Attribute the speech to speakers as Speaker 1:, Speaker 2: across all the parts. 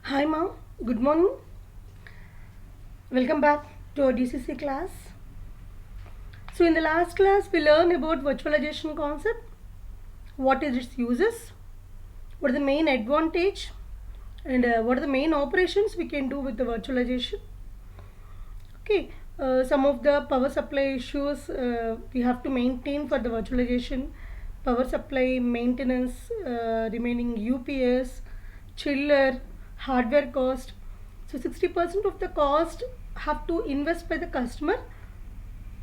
Speaker 1: Hi mom, good morning. Welcome back to our DCC class. So in the last class we learned about virtualization concept, what is its uses, what is the main advantage and what are the main operations we can do with the virtualization. Okay, some of the power supply issues we have to maintain for the virtualization, power supply maintenance, remaining UPS, chiller, hardware cost. So 60% of the cost have to invest by the customer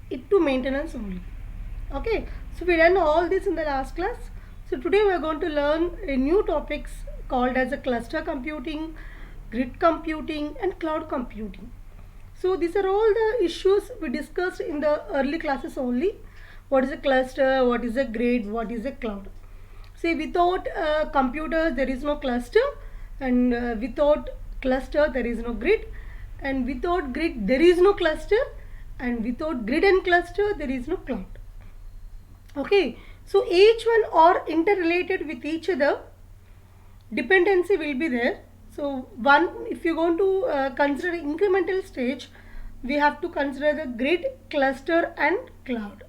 Speaker 1: it to maintenance only. Okay, so we done all this in the last class. So today we are going to learn a new topics called as a cluster computing, grid computing and cloud computing. So these are all the issues we discussed in the early classes only. What is a cluster, what is a grid, what is a cloud. See, without computers there is no cluster, and without cluster there is no grid, and without grid there is no cluster, and without grid and cluster there is no cloud. Okay, so each one are interrelated with each other. Dependency will be there. So one, if you're going to consider incremental stage, we have to consider the grid, cluster and cloud.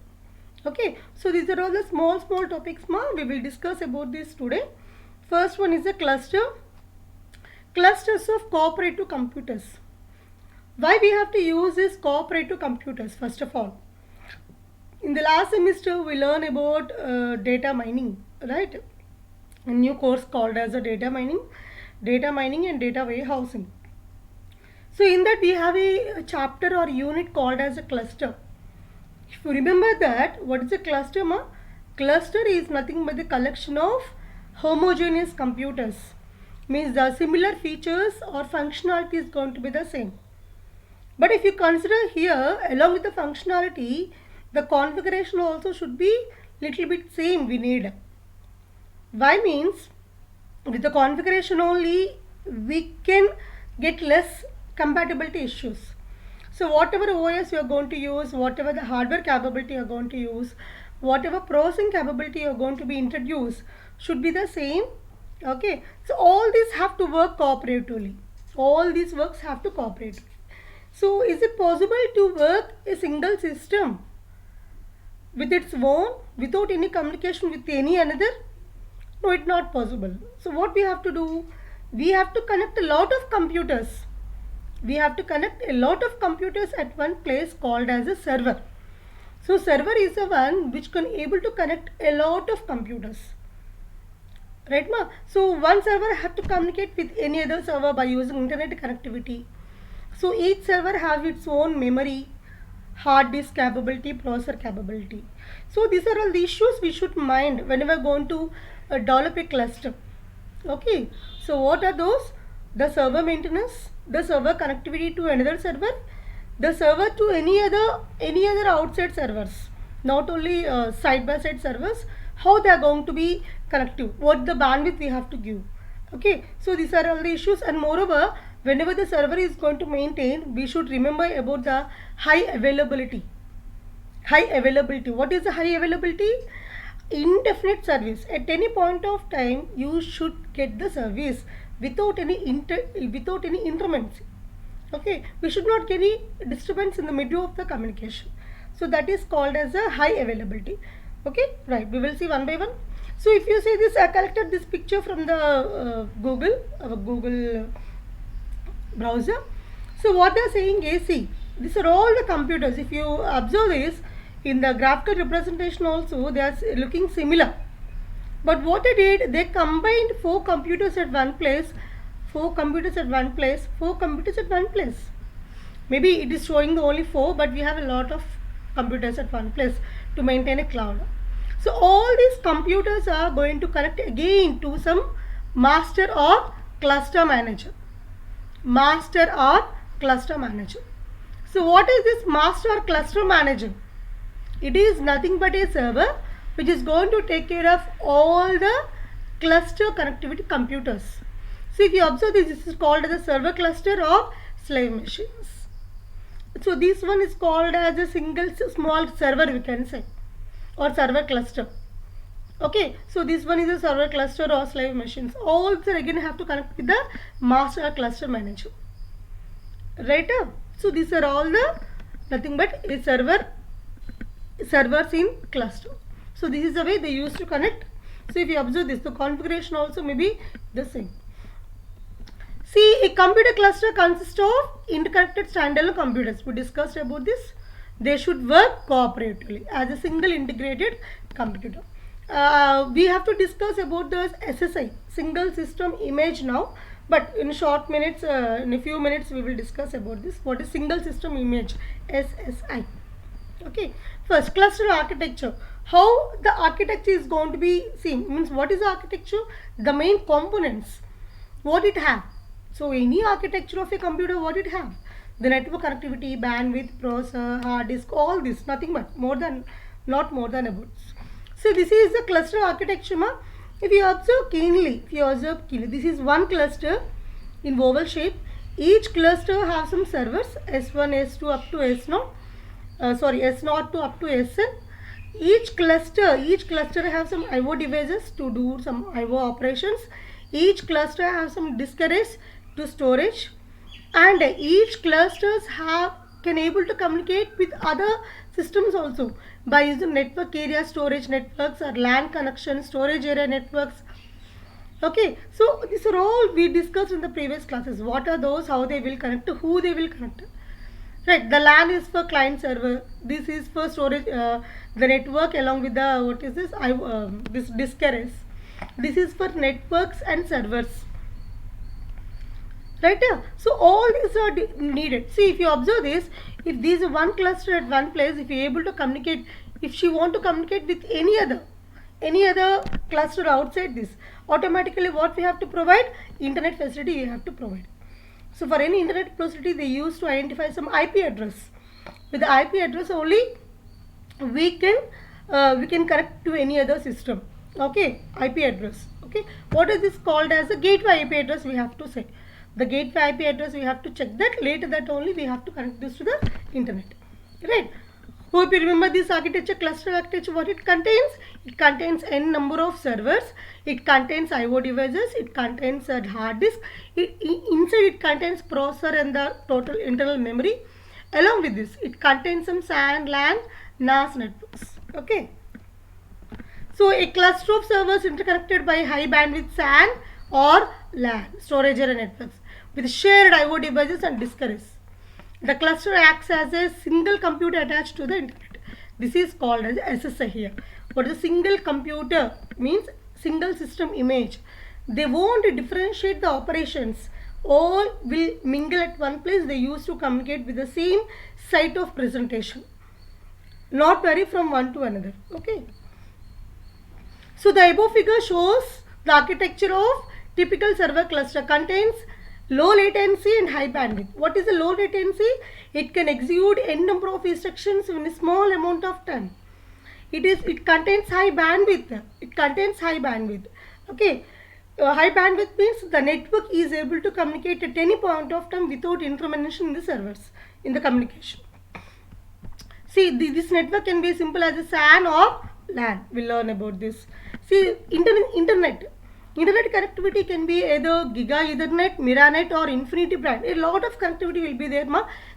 Speaker 1: Okay, so these are all the small topics we will discuss about this today. First one is a cluster. Clusters of cooperative computers. Why we have to use this cooperative computers? First of all, in the last semester we learned about data mining, right? A new course called as a data mining and data warehousing. So in that we have a chapter or unit called as a cluster. If you remember that, what is a cluster ma? Cluster is nothing but the collection of homogeneous computers. Means the similar features or functionality is going to be the same. But if you consider here, along with the functionality, the configuration also should be little bit same we need. Why means, with the configuration only we can get less compatibility issues. So whatever OS you are going to use, whatever the hardware capability you are going to use, whatever processing capability you are going to be introduced should be the same. Okay, so all these have to work cooperatively. All these works have to cooperate. So is it possible to work a single system with its own without any communication with any another? No, it's not possible. So what we have to do? We have to connect a lot of computers. We have to connect a lot of computers at one place called as a server. So server is the one which can able to connect a lot of computers. Right ma? So one server have to communicate with any other server by using internet connectivity. So each server have its own memory, hard disk capability, processor capability. So these are all the issues we should mind whenever going to develop a cluster. Okay, so what are those? The server maintenance, the server connectivity to another server, the server to any other outside servers, not only side by side servers, how they are going to be connective, what the bandwidth we have to give. Okay, so these are all the issues, and moreover, whenever the server is going to maintain, we should remember about the high availability. High availability. What is the high availability? Indefinite service. At any point of time, you should get the service without any intermittency. Okay, we should not get any disturbance in the middle of the communication. So that is called as a high availability. Okay, right. We will see one by one. So if you see this, I collected this picture from the Google browser. So what they are saying is, see, these are all the computers. If you observe this in the graphical representation also, they are looking similar. But what they did, they combined four computers at one place, four computers at one place, four computers at one place. Maybe it is showing the only four, but we have a lot of computers at one place to maintain a cloud. So all these computers are going to connect again to some master or cluster manager. Master or cluster manager. So what is this master or cluster manager? It is nothing but a server which is going to take care of all the cluster connectivity computers. So if you observe this is called as a server cluster or slave machines. So this one is called as a single small server, we can say, or server cluster. Okay, so this one is a server cluster or slave machines. All these again have to connect with the master cluster manager. Right? So these are all the nothing but a servers in cluster. So this is the way they used to connect. So if you observe this, the configuration also may be the same. See, a computer cluster consists of interconnected standalone computers. We discussed about this. They should work cooperatively as a single integrated computer. We have to discuss about the SSI, single system image now. But in short minutes, in a few minutes, we will discuss about this. What is single system image, SSI? Okay, first cluster architecture. How the architecture is going to be seen means what is the architecture? The main components, what it have. So any architecture of a computer, what it have? The network connectivity, bandwidth, processor, hard disk, all this, nothing but not more than about. So this is the cluster architecture. If you observe keenly, this is one cluster in oval shape. Each cluster has some servers S1, S2 up to S0. S0 to up to Sn. Each cluster have some IO devices to do some IO operations. Each cluster has some disk arrays to storage, and each clusters can able to communicate with other systems also by using network area storage networks or LAN connection storage area networks. Okay, so these are all we discussed in the previous classes. What are those? How they will connect? Who they will connect? Right, the LAN is for client server. This is for storage, the network along with the what is this? This disk arrays. This is for networks and servers. Right here. So all these are needed. See, if you observe this, if there is one cluster at one place, if you are able to communicate, if she want to communicate with any other cluster outside this, automatically what we have to provide? Internet facility we have to provide. So for any internet facility, they used to identify some IP address. With the IP address only, we can connect to any other system. Okay, IP address. Okay, what is this called as a gateway IP address? We have to say the gateway IP address. We have to check that. Later that only we have to connect this to the internet. Right. Hope you remember this architecture, cluster architecture, what it contains? It contains n number of servers, it contains IO devices, it contains a hard disk, inside it contains processor and the total internal memory. Along with this, it contains some SAN, LAN, NAS networks. Okay. So a cluster of servers interconnected by high bandwidth SAN or LAN, storage area networks, with shared IO devices and disk arrays. The cluster acts as a single computer attached to the internet. This is called as SSI here. What is a single computer means? Single system image. They won't differentiate the operations. All will mingle at one place. They used to communicate with the same site of presentation. Not vary from one to another. Okay. So the above figure shows the architecture of typical server cluster. Contains low latency and high bandwidth. What is the low latency? It can execute n number of instructions in a small amount of time. It contains high bandwidth. Okay. High bandwidth means the network is able to communicate at any point of time without intervention in the servers in the communication. See, this network can be simple as a SAN or LAN. We'll learn about this. See, internet connectivity can be either Giga Ethernet, Miranet or Infinity brand. A lot of connectivity will be there.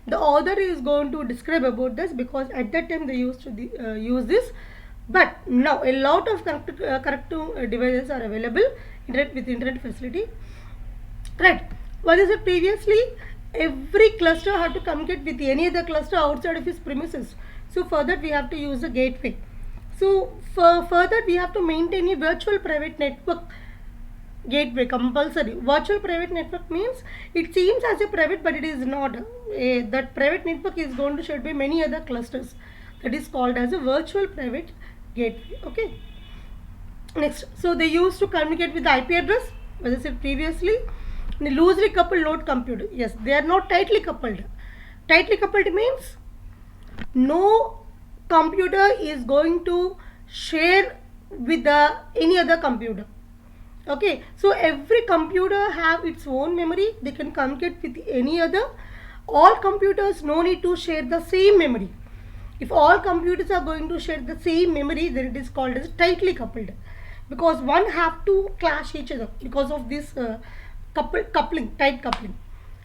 Speaker 1: The author is going to describe about this because at that time they used to use this. But now a lot of connective devices are available with internet facility. Right. What is it previously? Every cluster had to communicate with any other cluster outside of its premises. So for that we have to use a gateway. So for that we have to maintain a virtual private network gateway compulsory. Virtual private network means it seems as a private but it is not. That private network is going to shared by many other clusters. That is called as a virtual private gateway. Okay. Next, so they used to communicate with the IP address, as I said previously. Loosely coupled node computer. Yes, they are not tightly coupled. Tightly coupled means no computer is going to share with any other computer. Okay, so every computer have its own memory. They can communicate with any other. All computers no need to share the same memory. If all computers are going to share the same memory, then it is called as tightly coupled. because one have to clash each other because of this tight coupling.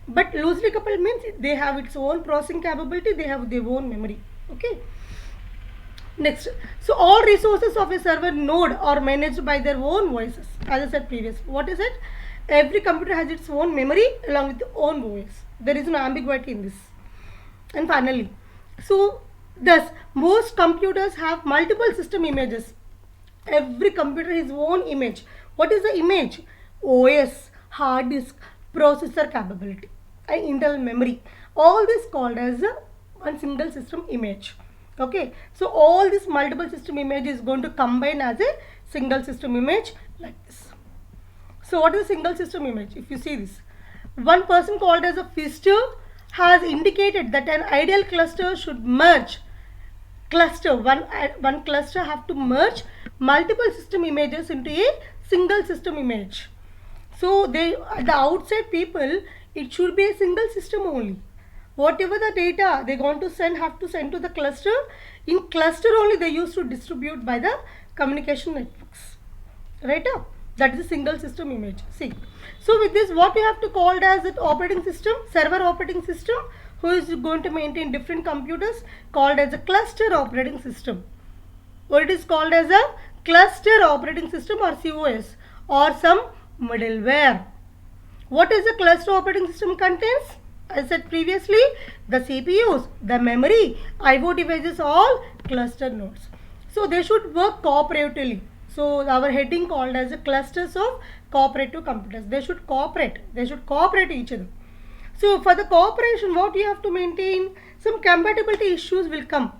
Speaker 1: But loosely coupled means they have its own processing capability, they have their own memory. Okay. Next, so all resources of a server node are managed by their own voices. As I said previously, what is it? Every computer has its own memory along with its own voice. There is no ambiguity in this. And finally, so thus most computers have multiple system images. Every computer has its own image. What is the image? OS, hard disk, processor capability, and internal memory. All this called as a one single system image. Okay, so all this multiple system image is going to combine as a single system image like this. So what is a single system image? If you see this, one person called as a Pfister has indicated that an ideal cluster should merge one cluster have to merge multiple system images into a single system image. So they, the outside people, it should be a single system only. Whatever the data they want to send, have to send to the cluster. In cluster only they used to distribute by the communication networks. Right up. That is a single system image. See. So with this, what we have to call as an operating system, server operating system, who is going to maintain different computers, called as a cluster operating system. Or it is called as a cluster operating system, or COS, or some middleware. What is the cluster operating system contains? As I said previously, the CPUs, the memory, IO devices, all cluster nodes. So they should work cooperatively. So our heading called as a clusters of cooperative computers. They should cooperate. They should cooperate each other. So for the cooperation, what you have to maintain? Some compatibility issues will come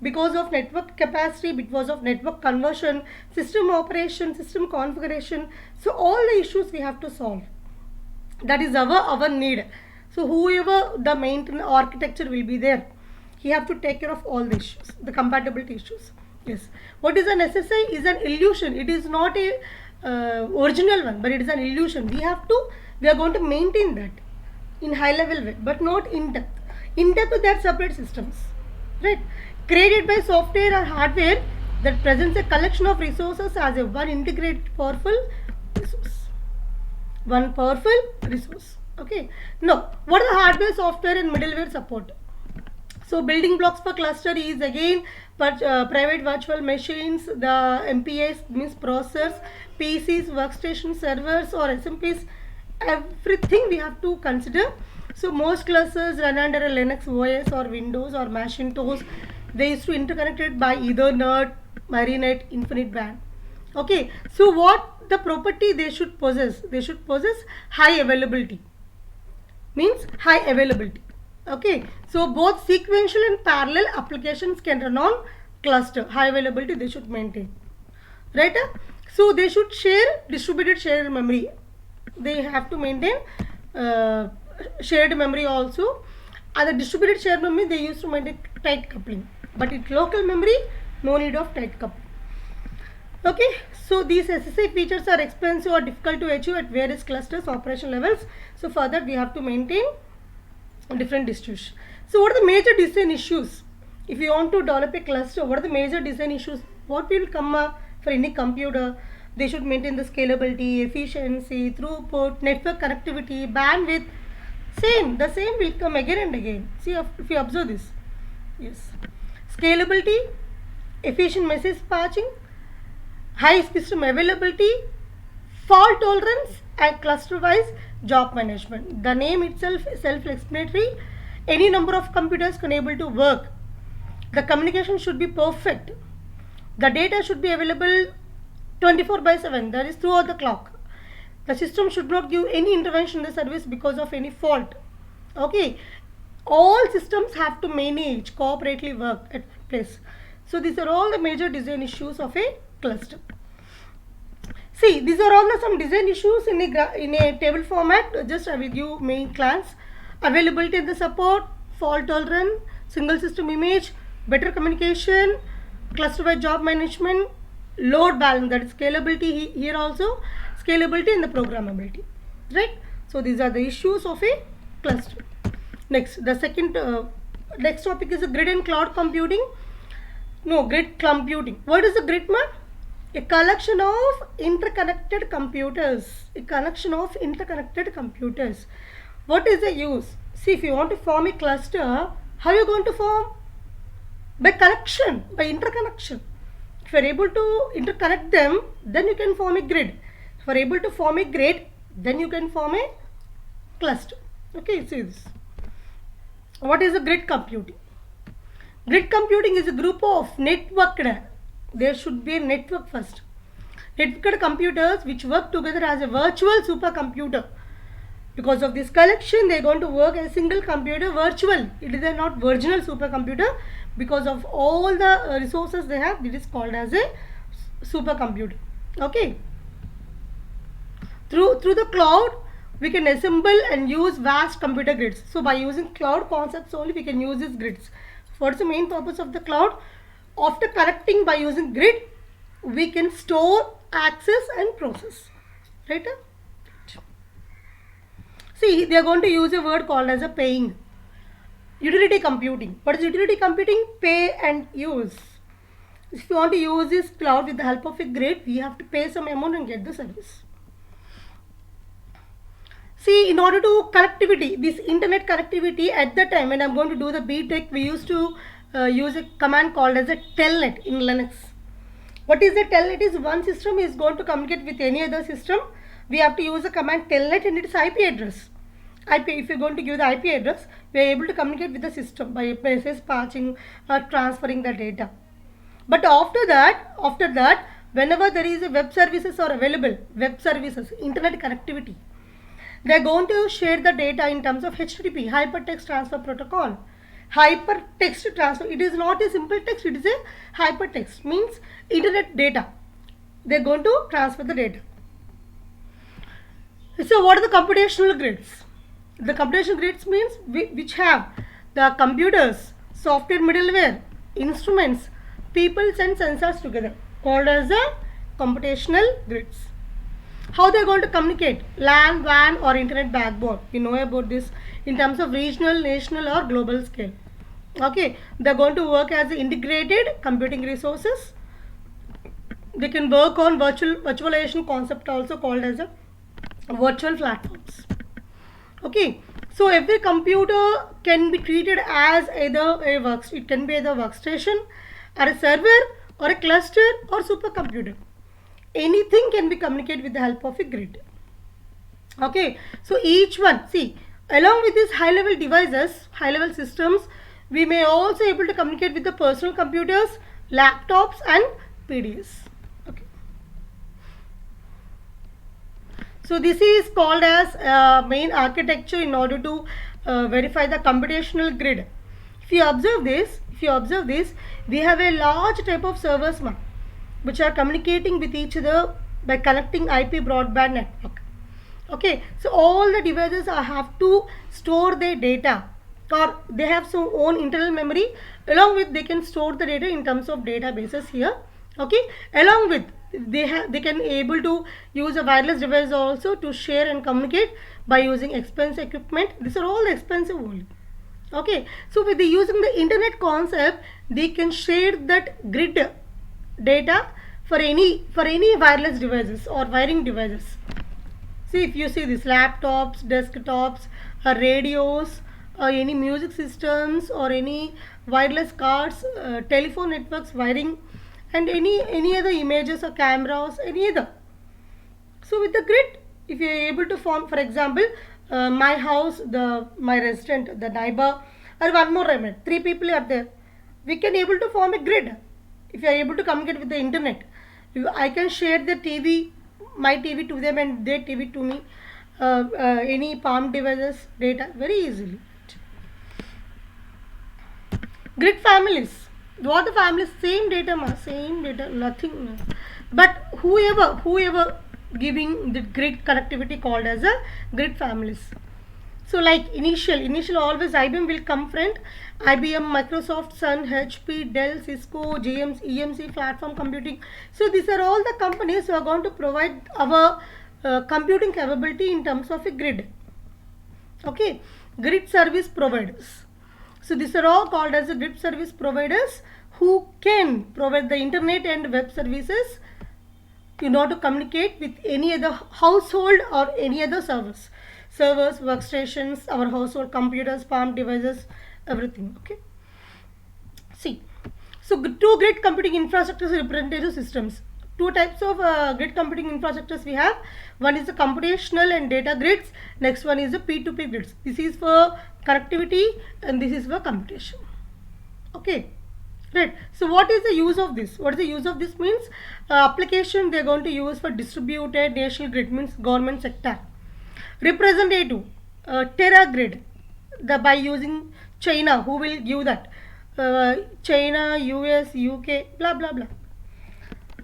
Speaker 1: because of network capacity, because of network conversion, system operation, system configuration. So all the issues we have to solve. That is our need. So whoever the main architecture will be there, he have to take care of all the issues, the compatibility issues. Yes. What is an SSI is an illusion. It is not a original one, but it is an illusion. We are going to maintain that in high level way, but not in depth. In depth, they are separate systems, right? Created by software or hardware that presents a collection of resources as a one integrated powerful resource. One powerful resource. Okay. Now, what are the hardware, software, and middleware support? So building blocks for cluster is again private virtual machines, the MPS means processors, PCs, workstation servers, or SMPs. Everything we have to consider. So most clusters run under a Linux OS or Windows or Macintosh. They used to interconnect it by Ethernet, Marinette, InfiniBand. Okay. So what the property they should possess? They should possess high availability. Means high availability. Okay, so both sequential and parallel applications can run on cluster. High availability they should maintain, right? So they should share distributed shared memory. They have to maintain shared memory also. And the distributed shared memory they used to maintain tight coupling, but in local memory no need of tight coupling. Okay, so these SSI features are expensive or difficult to achieve at various clusters operation levels. So for that we have to maintain different distribution. So what are the major design issues? If you want to develop a cluster, what are the major design issues? What will come up for any computer? They should maintain the scalability, efficiency, throughput, network connectivity, bandwidth. The same will come again and again. See if you observe this. Yes. Scalability, efficient message patching, high system availability, fault tolerance, and cluster-wise job management. The name itself is self-explanatory. Any number of computers can able to work. The communication should be perfect. The data should be available 24/7. That is throughout the clock. The system should not give any intervention in the service because of any fault. Okay. All systems have to manage, cooperatively work at place. So these are all the major design issues of a cluster. See, these are all some design issues in a table format. Just I will give main glance. Availability and the support, fault tolerance, single system image, better communication, cluster-wide job management, load balance, that is scalability here also, scalability and the programmability, right? So these are the issues of a cluster. Next, the second next topic is grid and cloud computing. No, grid computing. What is the grid, man? A collection of interconnected computers. A collection of interconnected computers. What is the use? See, if you want to form a cluster, how are you going to form? By connection, by interconnection. If you are able to interconnect them, then you can form a grid. If you are able to form a grid, then you can form a cluster. Okay, see this. What is a grid computing? Grid computing is a group of networked. There should be a network first. Networked computers which work together as a virtual supercomputer. Because of this collection, they are going to work as a single computer virtual. It is a not virginal supercomputer. Because of all the resources they have, it is called as a supercomputer. Okay. Through the cloud, we can assemble and use vast computer grids. So by using cloud concepts only, we can use these grids. What's the main purpose of the cloud? After connecting by using grid, we can store, access and process. Right? See, they are going to use a word called as a paying. Utility computing. What is utility computing? Pay and use. If you want to use this cloud with the help of a grid, we have to pay some amount and get the service. See, in order to connectivity, this internet connectivity, at the time when I'm going to do the BTech, we used to use a command called as a telnet in Linux. What is a telnet? Is one system is going to communicate with any other system. We have to use a command telnet and its IP address. If you're going to give the IP address, we are able to communicate with the system by message patching or transferring the data. But after that, whenever there is a web services are available, web services, internet connectivity, they are going to share the data in terms of HTTP, Hypertext Transfer Protocol. Hypertext transfer, it is not a simple text, it is a hypertext, means internet data. They are going to transfer the data. So what are the computational grids? The computational grids means which have the computers, software middleware, instruments, peoples and sensors together, called as the computational grids. How they are going to communicate? LAN, WAN or internet backbone. We know about this in terms of regional, national or global scale. Okay, they are going to work as integrated computing resources. They can work on virtualization concept, also called as a virtual platforms. Okay, so every computer can be treated as either it can be either workstation or a server or a cluster or supercomputer. Anything can be communicated with the help of a grid. Okay, so each one, see, along with these high level devices, high level systems, we may also able to communicate with the personal computers, laptops and PDAs. Okay. So this is called as main architecture in order to verify the computational grid. If you observe this, we have a large type of servers now, which are communicating with each other by connecting IP broadband network. Okay, so all the devices have to store their data, or they have some own internal memory. Along with, they can store the data in terms of databases here. Okay, along with, they can able to use a wireless device also to share and communicate by using expensive equipment. These are all expensive only. Okay, so with using the internet concept, they can share that grid data for any wireless devices or wiring devices. See, if you see this laptops, desktops, radios, any music systems or any wireless cards, telephone networks wiring, and any other images or cameras, any other. So with the grid, if you are able to form, for example, my house, my resident, the neighbor, or one more resident, 3 people are there, we can able to form a grid. If you are able to communicate with the internet, I can share the TV, my TV to them and their TV to me, any palm devices data very easily. Grid families. What the families? Same data, nothing. But whoever giving the grid connectivity called as a grid families. So like initial always IBM will come friend. IBM, Microsoft, Sun, HP, Dell, Cisco, EMC, Platform Computing. So these are all the companies who are going to provide our computing capability in terms of a grid. Okay, grid service providers. So these are all called as a grid service providers who can provide the internet and web services in order to communicate with any other household or any other servers, workstations, our household computers, farm devices, everything. Okay. See, so two grid computing infrastructures representative systems. Two types of grid computing infrastructures we have. One is the computational and data grids. Next one is the P2P grids. This is for connectivity and this is for computation. Okay. Right. So what is the use of this? What is the use of this means? Application they are going to use for distributed national grid means government sector. Representative, Terra grid, by using China, who will give that? China, US, UK, blah blah blah.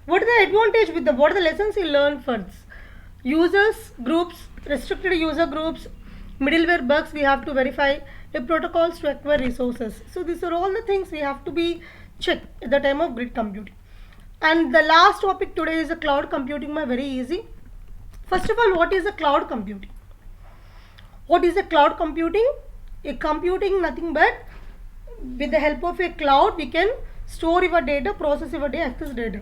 Speaker 1: What is the advantage with what are the lessons you learn first? Users groups, restricted user groups, middleware bugs we have to verify, the protocols to acquire resources. So these are all the things we have to be checked at the time of grid computing. And the last topic today is the cloud computing. Very easy. First of all, what is the cloud computing? What is the cloud computing? A computing nothing but with the help of a cloud we can store your data, process your data, access data.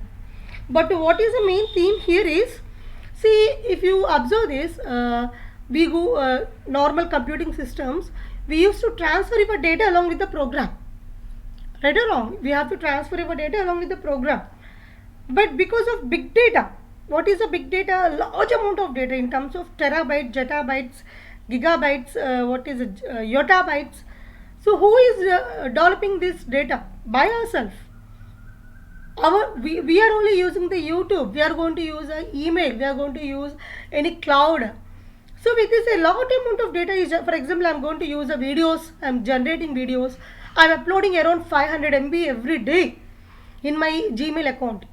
Speaker 1: But what is the main theme here is, see, if you observe this, we go normal computing systems, we used to transfer your data along with the program. Right or wrong? We have to transfer your data along with the program. But because of big data, what is a big data? A large amount of data in terms of terabytes, zettabytes, gigabytes, yottabytes. So who is developing this data? By ourselves. We are only using the YouTube. We are going to use email. We are going to use any cloud. So with this a large amount of data is, for example, I am going to use videos. I am generating videos. I am uploading around 500 MB every day in my Gmail account.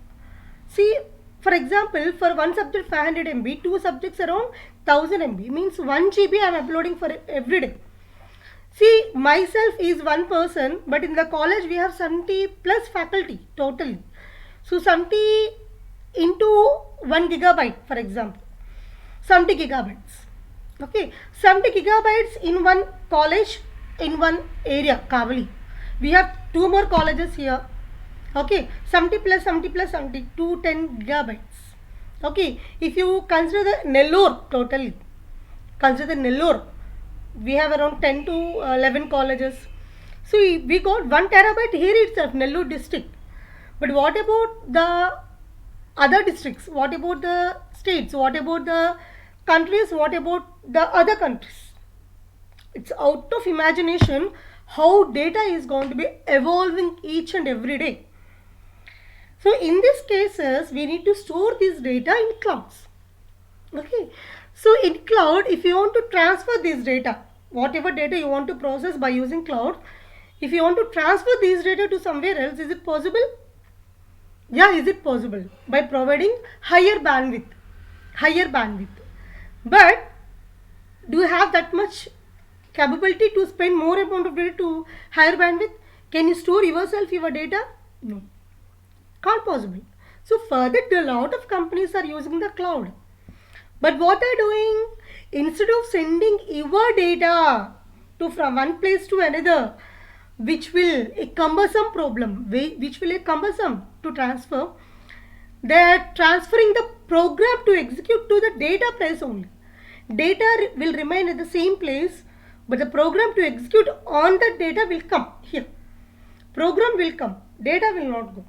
Speaker 1: See, for example, for one subject 500 MB, two subjects around 1000 MB means 1 GB I am uploading for every day. See, myself is one person, but in the college we have 70 plus faculty totally. So 70 into 1 gigabyte, for example, 70 gigabytes. Okay, 70 gigabytes in one college, in one area, Kavali. We have two more colleges here. Okay, 70 plus 70 plus 70, 210 gigabytes. Okay, if you consider the Nellore totally, consider the Nellore, we have around 10 to 11 colleges. So we got 1 terabyte here itself, Nellore district. But what about the other districts? What about the states? What about the countries? What about the other countries? It's out of imagination how data is going to be evolving each and every day. So in these cases, we need to store this data in clouds. Okay. So in cloud, if you want to transfer this data, whatever data you want to process by using cloud, if you want to transfer this data to somewhere else, is it possible? Yeah, is it possible? By providing higher bandwidth. But do you have that much capability to spend more amount of data to higher bandwidth? Can you store yourself your data? No. Can't possible. So further, a lot of companies are using the cloud. But what they are doing, instead of sending your data to from one place to another, which will a cumbersome problem, which will a cumbersome to transfer, they are transferring the program to execute to the data place only. Data will remain at the same place, but the program to execute on that data will come here. Program will come, data will not go.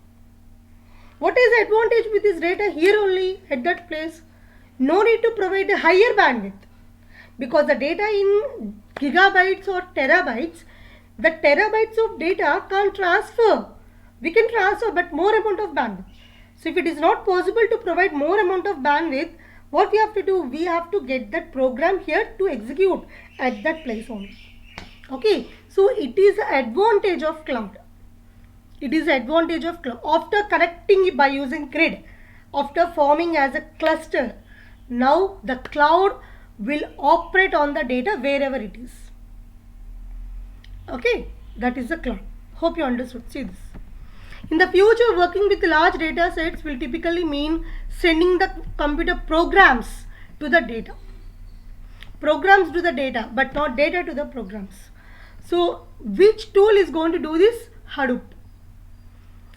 Speaker 1: What is the advantage with this data here only at that place? No need to provide a higher bandwidth, because the data in gigabytes or terabytes, the terabytes of data can't transfer. We can transfer, but more amount of bandwidth. So if it is not possible to provide more amount of bandwidth, what we have to do? We have to get that program here to execute at that place only. Okay, so it is the advantage of cloud. It is the advantage of cloud. After connecting it by using grid, after forming as a cluster, now the cloud will operate on the data wherever it is. Okay, that is the cloud. Hope you understood. See this. In the future, working with large data sets will typically mean sending the computer programs to the data. Programs to the data, but not data to the programs. So, which tool is going to do this? Hadoop.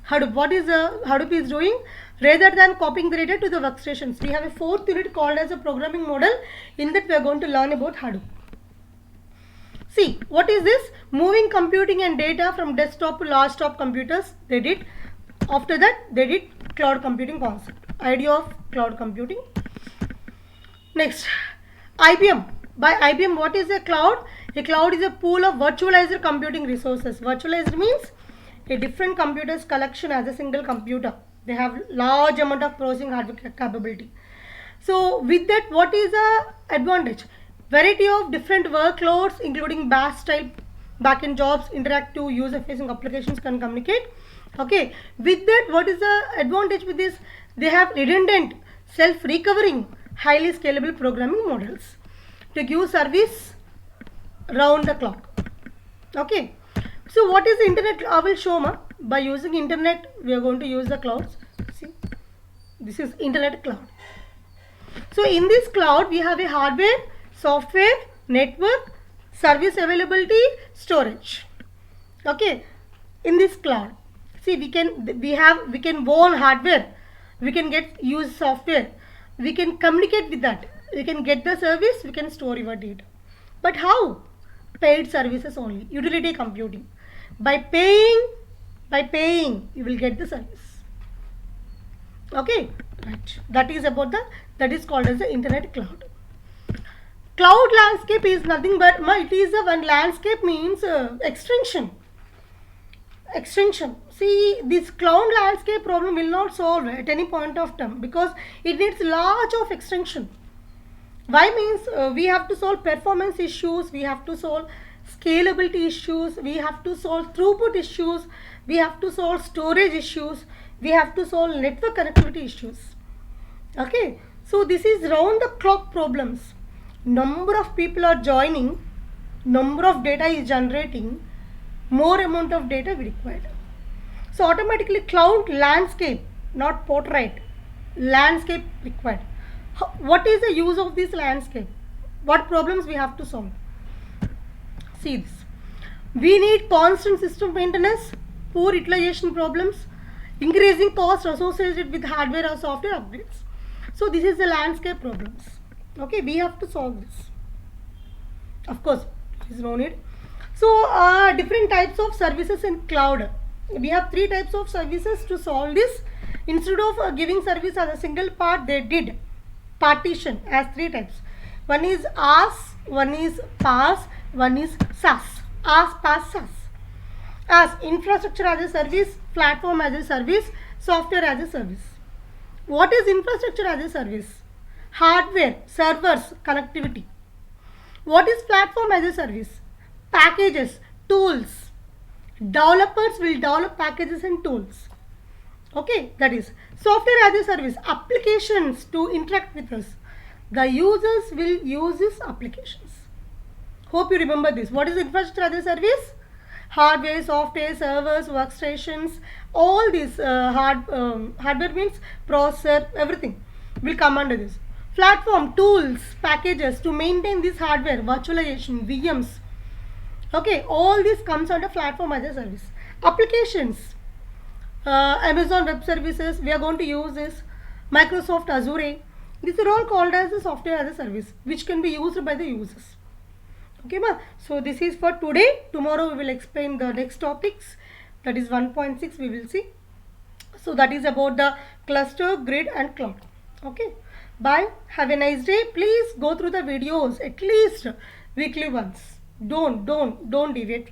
Speaker 1: Hadoop. What is Hadoop is doing? rather than copying the data to the workstations. We have a fourth unit called as a programming model. In that we are going to learn about Hadoop. See, what is this? Moving computing and data from desktop to large top computers. They did. After that, they did cloud computing concept. Idea of cloud computing. Next, IBM. By IBM, what is a cloud? A cloud is a pool of virtualized computing resources. Virtualized means a different computers collection as a single computer. They have large amount of processing hardware capability. So with that, what is the advantage? Variety of different workloads including batch style backend jobs, interactive user facing applications can communicate. Okay, with that, what is the advantage with this? They have redundant, self-recovering, highly scalable programming models to give service round the clock. Okay, so what is the internet? I will show ma. By using internet, we are going to use the clouds. See, this is internet cloud. So in this cloud, we have a hardware, software, network, service availability, storage. Okay, in this cloud, see, we can own hardware, we can use software, we can communicate with that, we can get the service, we can store your data. But how? Paid services only, utility computing. By paying, you will get the service. Okay, right. That is called as the internet cloud. Cloud landscape is nothing but it is a one landscape means extension. See, this cloud landscape problem will not solve at any point of time because it needs large of extension. Why means we have to solve performance issues, we have to solve scalability issues, we have to solve throughput issues, we have to solve storage issues, we have to solve network connectivity issues. Okay, so this is round the clock problems. Number of people are joining, number of data is generating, more amount of data we required. So automatically cloud landscape, not portrait, landscape required. What is the use of this landscape? What problems we have to solve? See this. We need constant system maintenance, poor utilization problems, increasing cost associated with hardware or software upgrades. So this is the landscape problems. Okay, we have to solve this. Of course, there is no need. So different types of services in cloud. We have three types of services to solve this. Instead of giving service as a single part, they did partition as three types. One is IaaS, one is PaaS, one is SaaS. IaaS, PaaS, SaaS. IaaS, infrastructure as a service, platform as a service, software as a service. What is infrastructure as a service? Hardware, servers, connectivity. What is platform as a service? Packages, tools. Developers will develop packages and tools. Okay, that is software as a service, applications to interact with us. The users will use these applications. Hope you remember this. What is infrastructure as a service? Hardware, software, servers, workstations, all these hardware means processor, everything will come under this. Platform, tools, packages to maintain this hardware, virtualization, VMs. Okay, all this comes under platform as a service. Applications, Amazon Web Services, we are going to use this. Microsoft Azure, these are all called as a software as a service which can be used by the users. Okay ma, so this is for today. Tomorrow we will explain the next topics, that is 1.6 we will see. So that is about the cluster, grid and cloud. Okay, bye, have a nice day. Please go through the videos at least weekly once. Don't deviate.